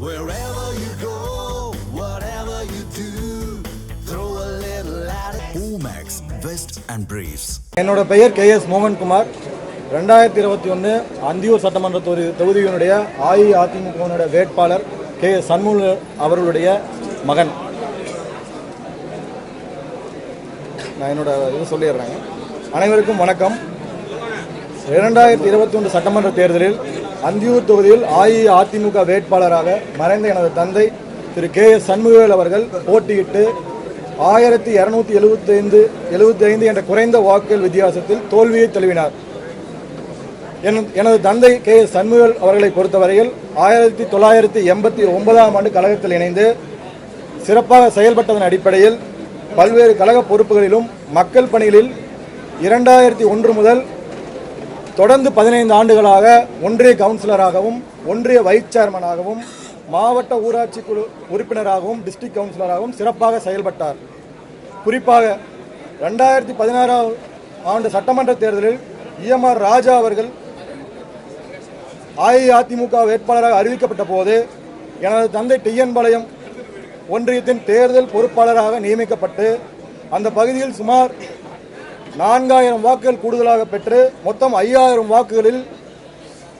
Wherever you go, whatever you do, throw a little at it. Omax, Vest and Briefs. என்னோட பெயர் KS Mohankumar. 2021 Anthiyur சட்டமன்ற தொகுதியினுடைய அஇஅதிமுகவினுடைய வேட்பாளர் KS Shanmugam அவர்களுடைய மகன். நான் என்னோட இது சொல்லிடுறேங்க. அனைவருக்கும் வணக்கம். 2021 சட்டமன்ற தேர்தலில் அந்தியூர் தொகுதியில் அஇஅதிமுக வேட்பாளராக மறைந்த எனது தந்தை திரு KS சண்முகவேல் அவர்கள் போட்டியிட்டு 1275 என்ற குறைந்த வாக்குகள் வித்தியாசத்தில் தோல்வியை தழுவினார். எனது தந்தை KS சண்முகவேல் அவர்களை பொறுத்தவரையில் 1989ஆம் ஆண்டு கழகத்தில் இணைந்து சிறப்பாக செயல்பட்டதன் அடிப்படையில் பல்வேறு கழக பொறுப்புகளிலும் மக்கள் பணிகளில் 2001 முதல் தொடர்ந்து 15 ஆண்டுகளாக ஒன்றிய கவுன்சிலராகவும் ஒன்றிய வைஸ் சேர்மனாகவும் மாவட்ட ஊராட்சி குழு உறுப்பினராகவும் டிஸ்ட்ரிக்ட் கவுன்சிலராகவும் சிறப்பாக செயல்பட்டார். குறிப்பாக 2016ஆம் ஆண்டு சட்டமன்ற தேர்தலில் EMR ராஜா அவர்கள் அஇஅதிமுக வேட்பாளராக அறிவிக்கப்பட்ட போது எனது தந்தை TN பாளையம் ஒன்றியத்தின் தேர்தல் பொறுப்பாளராக நியமிக்கப்பட்டு அந்த பகுதியில் சுமார் 4000 வாக்குகள் கூடுதலாக பெற்று மொத்தம் 5000 வாக்குகளில்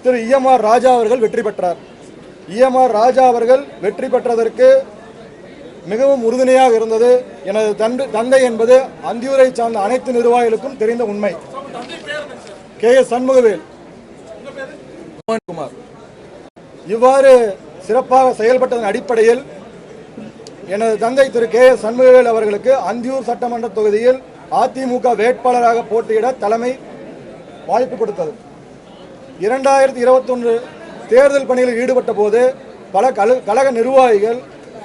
திரு EMR ராஜா அவர்கள் வெற்றி பெற்றார். EMR ராஜா அவர்கள் வெற்றி பெற்றதற்கு மிகவும் உறுதுணையாக இருந்தது எனது தந்தை என்பது அந்தியூரை சார்ந்த அனைத்து நிர்வாகிகளுக்கும் தெரிந்த உண்மை. KS சண்முகவேல் குமார் இவ்வாறு சிறப்பாக செயல்பட்டதன் அடிப்படையில் எனது தந்தை திரு KS சண்முகவேல் அவர்களுக்கு அந்தியூர் சட்டமன்ற தொகுதியில் அதிமுக வேட்பாளராக போட்டியிட தலைமை வாய்ப்பு கொடுத்தது. 2021 தேர்தல் பணியில் ஈடுபட்ட போது பல கழக நிர்வாகிகள்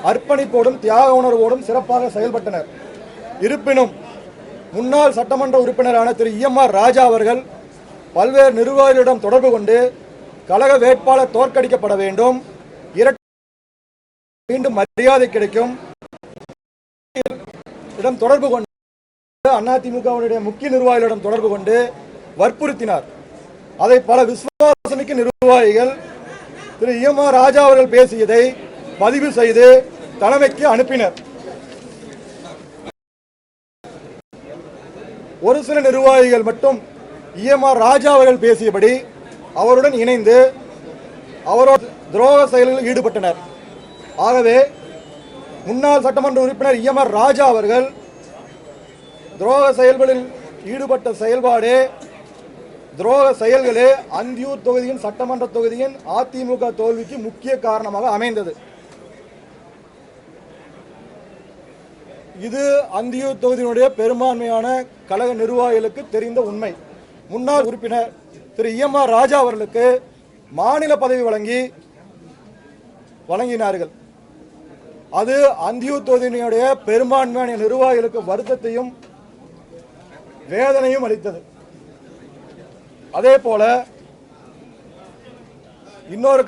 அர்ப்பணிப்போடும் தியாக உணர்வோடும் சிறப்பாக செயல்பட்டனர். இருப்பினும் முன்னாள் சட்டமன்ற உறுப்பினரான திரு EMR ராஜா அவர்கள் பல்வேறு நிர்வாகிகளிடம் தொடர்பு கொண்டு கழக வேட்பாளர் தோற்கடிக்கப்பட வேண்டும், மீண்டும் மரியாதை கிடைக்கும் இடம் தொடர்பு கொண்டு அதிமுகவினுடைய முக்கிய நிர்வாகிகளிடம் தொடர்பு கொண்டு வற்புறுத்தினார். அதை பல விசுவாசமிக்க நிர்வாகிகள் திரு EMR ராஜா அவர்கள் பேசியதை பதிவு செய்து தலைமைக்கு அனுப்பினர். ஒரு சில நிர்வாகிகள் மட்டும் EMR ராஜா அவர்கள் பேசியபடி அவருடன் இணைந்து அவரோட துரோக செயல்களில் ஈடுபட்டனர். ஆகவே முன்னாள் சட்டமன்ற உறுப்பினர் EMR ராஜா அவர்கள் துரோக செயல்களில் ஈடுபட்ட துரோக செயல்களே அந்தியூர் தொகுதியின் சட்டமன்ற தொகுதியின் அதிமுக தோல்விக்கு முக்கிய காரணமாக அமைந்தது. இது அந்தியூர் தொகுதியினுடைய பெரும்பான்மையான கழக நிர்வாகிகளுக்கு தெரிந்த உண்மை. முன்னாள் உறுப்பினர் திரு EMR ராஜா அவர்களுக்கு மாநில பதவி வழங்கினார்கள். அது அந்தியூர் தொகுதியினுடைய பெரும்பான்மையான நிர்வாகிகளுக்கு வருத்தத்தையும் வேதனையும் அளித்தது. அதே போல இன்னொரு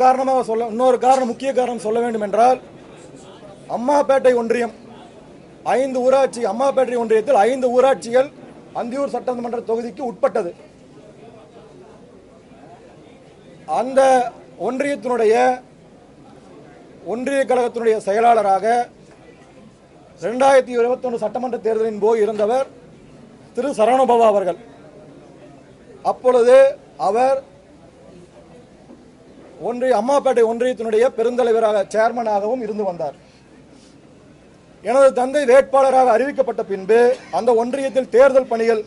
முக்கிய காரணம் சொல்ல வேண்டும் என்றால் அம்மாப்பேட்டை ஒன்றியம் 5 ஊராட்சி அம்மாப்பேட்டை ஒன்றியத்தில் 5 ஊராட்சிகள் அந்தியூர் சட்டமன்ற தொகுதிக்கு உட்பட்டது. அந்த ஒன்றிய கழகத்தினுடைய செயலாளராக 2021 சட்டமன்ற தேர்தலின் போது இருந்தவர் திரு சரவணபவா அவர்கள். அப்பொழுது அவர் அம்மாப்பேட்டை ஒன்றியத்தினுடைய பெருந்தலைவராக சேர்மனாகவும் இருந்து வந்தார். எனது தந்தை வேட்பாளராக அறிவிக்கப்பட்ட பின்பு அந்த ஒன்றியத்தில் தேர்தல் பணிகள்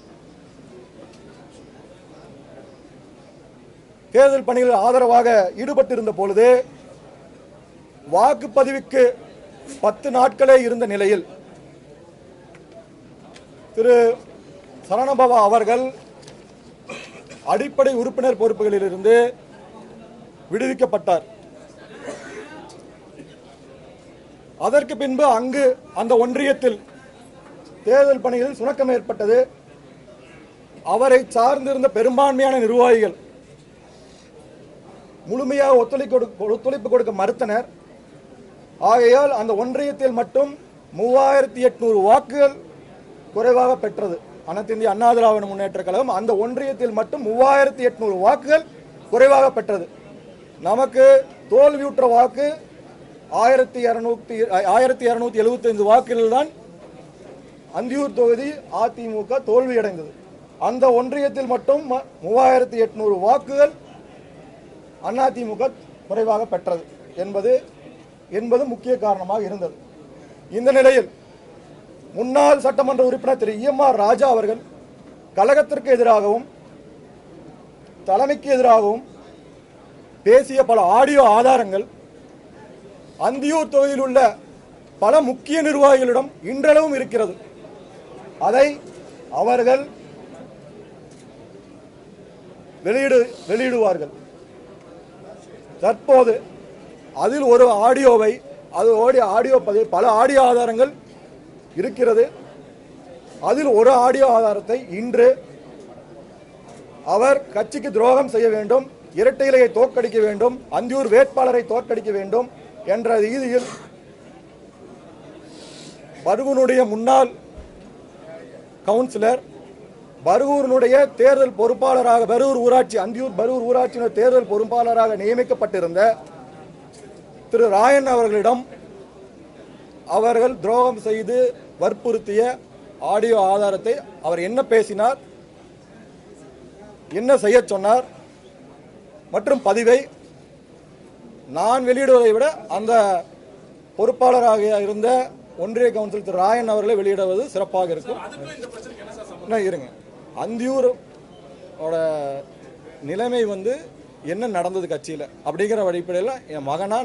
ஆதரவாக ஈடுபட்டிருந்த பொழுது வாக்குப்பதிவுக்கு 10 நாட்களே இருந்த நிலையில் திரு சரவணபவா அவர்கள் அடிப்படை உறுப்பினர் பொறுப்புகளில் இருந்து விடுவிக்கப்பட்டார். அதற்கு பின்பு அந்த ஒன்றியத்தில் தேர்தல் பணிகளில் சுணக்கம் ஏற்பட்டது. அவரை சார்ந்திருந்த பெரும்பான்மையான நிர்வாகிகள் முழுமையாக ஒத்துழைப்பு கொடுக்க மறுத்தனர். ஆகையால் அந்த ஒன்றியத்தில் மட்டும் 3800 வாக்குகள் குறைவாக பெற்றது அனைத்து இந்திய அண்ணா திராவிட முன்னேற்ற கழகம். அந்த ஒன்றியத்தில் மட்டும் 3800 வாக்குகள் குறைவாக பெற்றது. நமக்கு தோல்வியுற்ற வாக்கு 1275 வாக்குகள் தான் அந்தியூர் தொகுதி அதிமுக தோல்வியடைந்தது. அந்த ஒன்றியத்தில் மட்டும் 3800 வாக்குகள் அதிமுக குறைவாக பெற்றது என்பது முக்கிய காரணமாக இருந்தது. இந்த நிலையில் முன்னாள் சட்டமன்ற உறுப்பினர் திரு EMR ராஜா அவர்கள் கழகத்திற்கு எதிராகவும் தலைமைக்கு எதிராகவும் பேசிய பல ஆடியோ ஆதாரங்கள் அந்தியூர் தொகுதியில் உள்ள பல முக்கிய நிர்வாகிகளிடம் இன்றளவும் இருக்கிறது. அதை அவர்கள் வெளியிடுவார்கள். தற்போது அதில் ஒரு ஆடியோவை பல ஆடியோ ஆதாரங்கள் இருக்கிறது. அதில் ஒரு ஆடியோ ஆதாரத்தை இன்று அவர் கட்சிக்கு துரோகம் செய்ய வேண்டும், இரட்டை இலையை தோற்கடிக்க வேண்டும், அந்தியூர் வேட்பாளரை தோற்கடிக்க வேண்டும் என்ற ரீதியில் பர்கூருடைய முன்னாள் கவுன்சிலர், பர்கூருடைய தேர்தல் பொறுப்பாளராக அந்தியூர் பர்கூர் ஊராட்சியினர் தேர்தல் பொறுப்பாளராக நியமிக்கப்பட்டிருந்த திரு ராயன் அவர்களிடம் அவர்கள் துரோகம் செய்து வற்புறுத்திய ஆடியோ ஆதாரத்தை, அவர் என்ன பேசினார், என்ன செய்ய சொன்னார் மற்றும் பதிவை நான் வெளியிடுவதை விட அந்த பொறுப்பாளராக இருந்த ஒன்றிய கவுன்சில் திரு ராயன் அவர்களை வெளியிடுவது சிறப்பாக இருக்கும். இருங்க, அந்தியூர் நிலைமை என்ன நடந்தது கட்சியில் அப்படிங்கிற அடிப்படையில் என் மகனா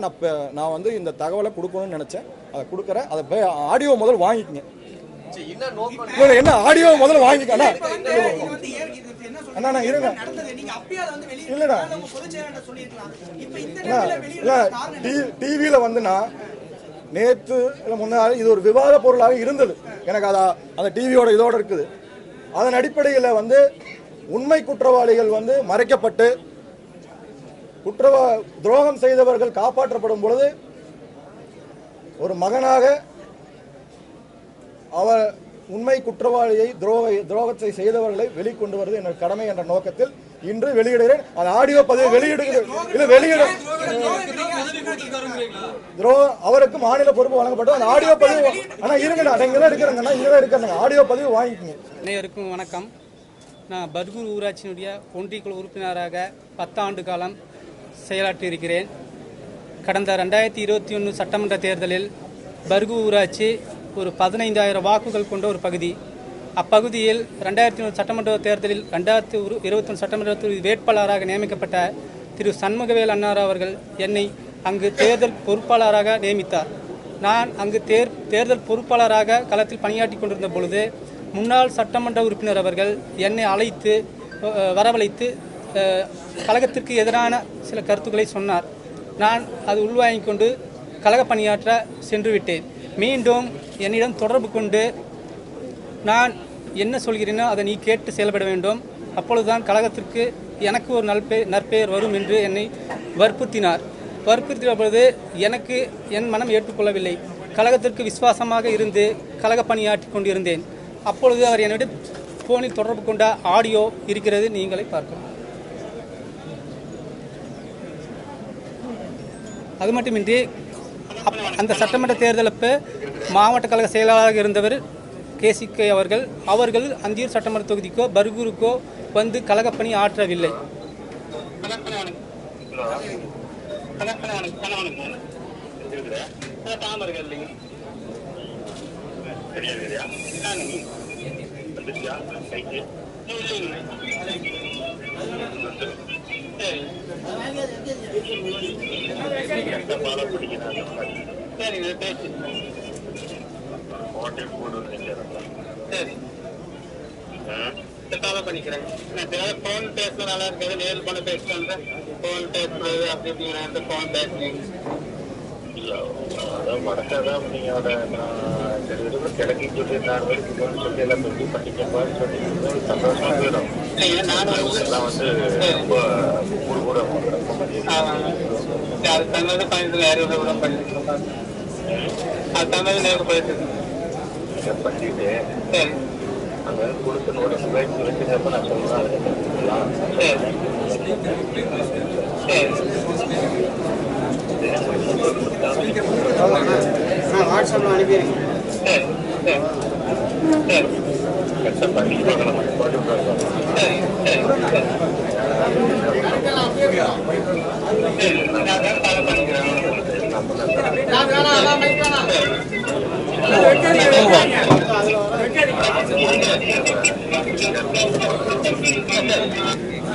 நான் இந்த தகவலை கொடுக்கணும்னு நினைச்சேன். அதை கொடுக்குறேன். அதை போய் ஆடியோ முதல் வாங்கிக்கங்க. என்ன ஆடியோ முதல்ல வாங்கிக்கண்ணா. அண்ணா இருங்க, இல்லடா டிவியில நேற்று முன்னாடி இது ஒரு விவாத பொருளாக இருந்தது. எனக்கு அந்த டிவியோட இதோட இருக்குது. அதன் அடிப்படையில் உண்மை குற்றவாளிகள் மறைக்கப்பட்டு துரோகம் செய்தவர்கள் காப்பாற்றப்படும் பொழுது ஒரு மகனாக அவர் உண்மை குற்றவாளியை துரோகத்தை செய்தவர்களை வெளிக்கொண்டு வருவது என்னோட கடமை என்ற நோக்கத்தில் இன்று வெளியிடுகிறேன். அந்த ஆடியோ பதிவு அவருக்கு மாநில பொறுப்பு வழங்கப்பட்டது. அந்த ஆடியோ பதிவு இருக்கிறாங்க. ஆடியோ பதிவு வாங்கிக்கோங்க. அனைவருக்கும் வணக்கம். நான் பர்கூர் ஊராட்சியினுடைய ஒன்றியக்குழு உறுப்பினராக 10 ஆண்டு காலம் செயலாற்றி இருக்கிறேன். கடந்த 2021 சட்டமன்ற தேர்தலில் பர்கூர் ஊராட்சி ஒரு 15,000 வாக்குகள் கொண்ட ஒரு பகுதி. அப்பகுதியில் 2001 சட்டமன்ற தேர்தலில் 2021 சட்டமன்ற வேட்பாளராக நியமிக்கப்பட்ட திரு சண்முகவேல் அன்னார் அவர்கள் என்னை அங்கு தேர்தல் பொறுப்பாளராக நியமித்தார். நான் அங்கு தேர்தல் பொறுப்பாளராக களத்தில் பணியாற்றி கொண்டிருந்த பொழுது முன்னாள் சட்டமன்ற உறுப்பினர் அவர்கள் என்னை வரவழைத்து கழகத்திற்கு எதிரான சில கருத்துக்களை சொன்னார். நான் அது உள்வாங்கிக் கொண்டு கழக பணியாற்ற சென்று விட்டேன். மீண்டும் என்னிடம் தொடர்பு கொண்டு நான் என்ன சொல்கிறேனோ அதை நீ கேட்டு செயல்பட வேண்டும், அப்பொழுதுதான் கழகத்திற்கு எனக்கு ஒரு நற்பெயர் வரும் என்று என்னை வற்புறுத்திய பொழுது எனக்கு என் மனம் ஏற்றுக்கொள்ளவில்லை. கழகத்திற்கு விசுவாசமாக இருந்து கழக பணியாற்றி கொண்டிருந்தேன். அப்பொழுது அவர் என்னிடம் போனில் தொடர்பு கொண்ட ஆடியோ இருக்கிறது, நீங்களே பார்க்கலாம். அது மட்டுமின்றி அந்த சட்டமன்ற தேர்தலுக்கு மாவட்ட கழக செயலாளராக இருந்தவர் KCK அவர்கள் அந்தியூர் சட்டமன்ற தொகுதிக்கோ பர்கூருக்கோ கழக பணி ஆற்றவில்லை. பண்ணிக்கிறேன். போன் பேசுறது நல்லா இருக்காது, நேரில் போன பேசுறேன். போன் பேசுறது அப்படி இப்படி போன் பேசுறீங்க மறக்காதான் நீங்க கிடக்கி சொல்லி 4 பேருக்கு சொல்லி எல்லாம் சொல்லி பண்ணிக்கப்பா சொல்லி சந்தோஷமா போயிடும். எல்லாம் ரொம்ப கூட அது தந்தது பயந்து வேற கூட பண்ணிட்டு அது தந்தது நேரம் போயிட்டு பண்ணிட்டு சரி அங்க கொடுத்து நோட்டீஸ் வச்சுக்கப்ப நான் சொல்றேன். சரி சரி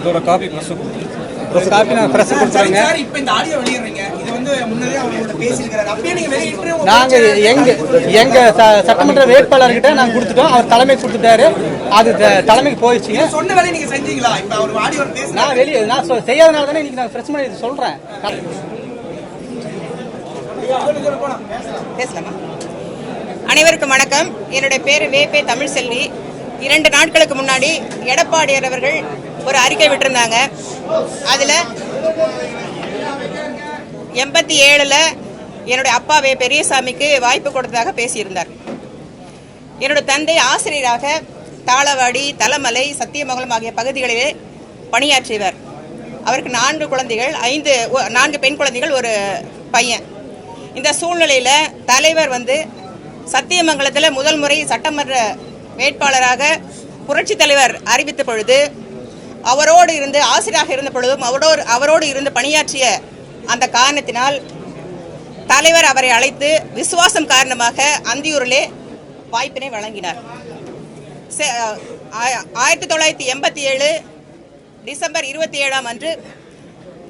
இதோட காப்பி காப்பி நான் பிரஸ் கொடுத்துருங்க. சார் இப்போ இந்த ஆடியோ வெளியிடுறீங்க, இது வந்து முன்னரே அவங்களோட பேசியிருக்கிறாரு, அப்படியே நீங்க வெளியிட்டு நாங்க எங்க சட்டமன்ற வேட்பாளர்கிட்ட நாங்க கொடுத்துட்டோம். அவர் தலைமை கொடுத்துட்டாரு. அது தலைமைக்கு போயிடுச்சுங்க. சொன்ன வேலையை நீங்க செஞ்சீங்களா? இப்போ அவர் ஆடியோ பேசி நான் வெளியே நான் செய்யாதனால தானே இன்னைக்கு நான் பிரஸ் பண்ணி சொல்றேன். பேசலாமா? அனைவருக்கும் வணக்கம். என்னுடைய பேர் வேபே தமிழ்செல்வி. 2 நாட்களுக்கு முன்னாடி எடப்பாடியார் அவர்கள் ஒரு அறிக்கை விட்டிருந்தாங்க. அதில் 87ல் என்னுடைய அப்பாவே பெரியசாமிக்கு வாய்ப்பு கொடுத்ததாக பேசியிருந்தார். என்னுடைய தந்தை ஆசிரியராக தாளவாடி, தலமலை, சத்தியமங்கலம் ஆகிய பகுதிகளிலே பணியாற்றியவர். அவருக்கு 4 குழந்தைகள், 4 பெண் குழந்தைகள், ஒரு பையன். இந்த சூழ்நிலையில் தலைவர் வந்து சத்தியமங்கலத்தில் முதல் முறை சட்டமன்ற வேட்பாளராக புரட்சி தலைவர் அறிவித்த பொழுது, அவரோடு இருந்து ஆசிரியராக இருந்த பொழுதும் அவரோடு இருந்து பணியாற்றிய அந்த காரணத்தினால் தலைவர் அவரை அழைத்து விசுவாசம் காரணமாக அந்தியூரிலே வாய்ப்பினை வழங்கினார். 1987 டிசம்பர் 27 அன்று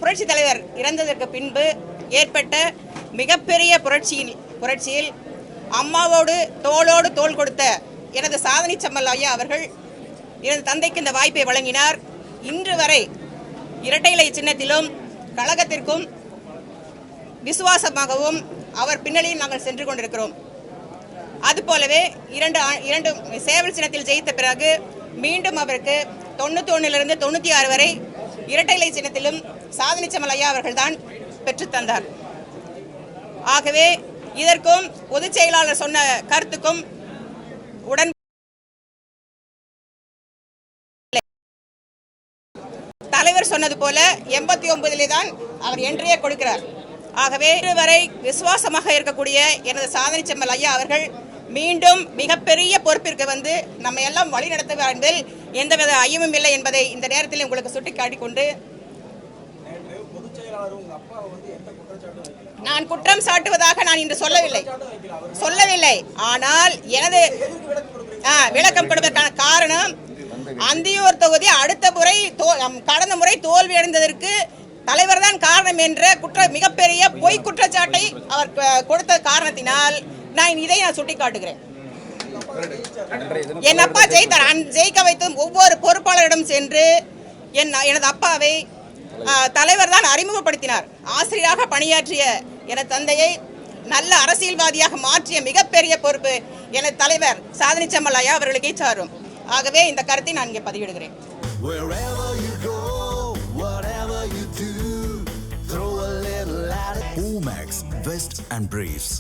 புரட்சி தலைவர் இறந்ததற்கு பின்பு ஏற்பட்ட மிகப்பெரிய புரட்சியில் அம்மாவோடு தோளோடு தோள் கொடுத்த எனது சாதனை செம்மல் ஐயா அவர்கள் எனது தந்தைக்கு இந்த வாய்ப்பை வழங்கினார். இன்று வரை இரட்டை இலை சின்னத்திலும் கழகத்திற்கும் விசுவாசமாகவும் அவர் பின்னணியில் நாங்கள் சென்று கொண்டிருக்கிறோம். அதுபோலவே 2 சேவல் சின்னத்தில் ஜெயித்த பிறகு மீண்டும் அவருக்கு 91லிருந்து 96 வரை இரட்டை இலை சின்னத்திலும் சாதனை செம்மல் ஐயா அவர்கள்தான் பெற்றுத்தந்தார். ஆகவே இதற்கும் பொதுச் செயலாளர் சொன்ன கருத்துக்கும் உடன் தலைவர் சொன்னது போல 89லே தான் அவர் என்றே கொடுக்கிறார். ஆகவே இதுவரை விசுவாசமாக இருக்கக்கூடிய எனது சாதனை செம்மல் ஐயா அவர்கள் மீண்டும் மிகப்பெரிய பொறுப்பிற்கு வந்து நம்ம எல்லாம் வழிநடத்துவார் என்பதில் எந்தவித ஐயமும் இல்லை என்பதை இந்த நேரத்தில் உங்களுக்கு சுட்டிக்காட்டிக் கொண்டு, நான் குற்றம் சாட்டுவதாக நான் இன்று சொல்லவில்லை. ஆனால் எனது விளக்கம் கொடுப்பதற்கான காரணம், அந்தியூர் தொகுதி கடந்த முறை தோல்வி அடைந்ததற்கு தலைவர் தான் காரணம் என்ற மிகப்பெரிய பொய் குற்றச்சாட்டை அவர் கொடுத்த காரணத்தினால் நான் இதை சுட்டிக்காட்டுகிறேன். என் அப்பா ஜெயித்தார். ஜெயிக்க வைத்தும் ஒவ்வொரு பொறுப்பாளரிடம் சென்று எனது அப்பாவை தலைவர் தான் அறிமுகப்படுத்தினார். ஆசிரியராக பணியாற்றிய எனது தந்தையை நல்ல அரசியல்வாதியாக மாற்றிய மிகப்பெரிய பொறுப்பு எனது தலைவர் சாதனை செம்மல் ஐயா அவர்களுக்கே சாரும். ஆகவே இந்த கருத்தை நான் இங்கே பதிவிடுகிறேன். Omax, Vest and Briefs.